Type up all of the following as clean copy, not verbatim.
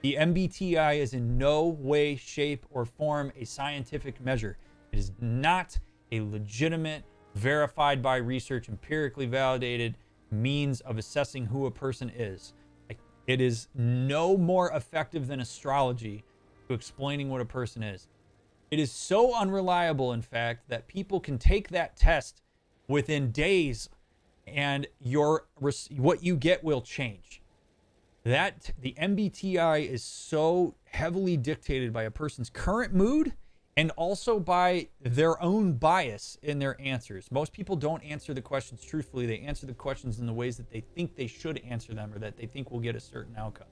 The MBTI is in no way, shape, or form a scientific measure. It is not a legitimate, verified by research, empirically validated means of assessing who a person is. It is no more effective than astrology to explaining what a person is. It is so unreliable, in fact, that people can take that test within days and what you get will change. The MBTI is so heavily dictated by a person's current mood and also by their own bias in their answers. Most people don't answer the questions truthfully. They answer the questions in the ways that they think they should answer them or that they think will get a certain outcome.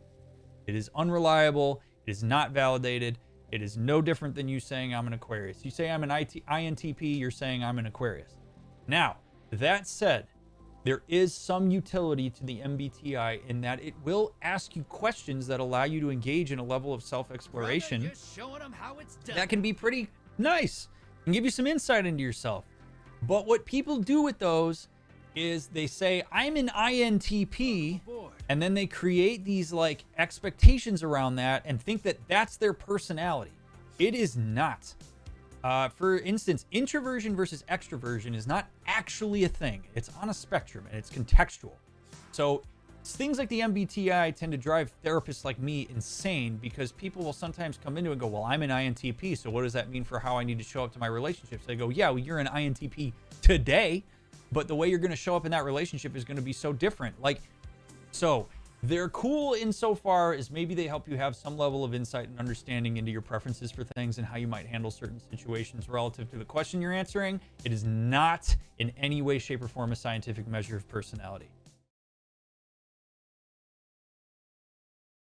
It is unreliable. It is not validated. It is no different than you saying I'm an Aquarius. You say I'm an INTP, you're saying I'm an Aquarius. Now, that said, there is some utility to the MBTI in that it will ask you questions that allow you to engage in a level of self-exploration that can be pretty nice and give you some insight into yourself. But what people do with those is they say, I'm an INTP, and then they create these like expectations around that and think that that's their personality. It is not. For instance, introversion versus extroversion is not actually a thing. It's on a spectrum and it's contextual. So things like the MBTI tend to drive therapists like me insane because people will sometimes come into it and go, well, I'm an INTP, so what does that mean for how I need to show up to my relationships? They go, yeah, well, you're an INTP today, but the way you're going to show up in that relationship is going to be so different. So they're cool insofar as maybe they help you have some level of insight and understanding into your preferences for things and how you might handle certain situations relative to the question you're answering. It is not in any way, shape, or form a scientific measure of personality.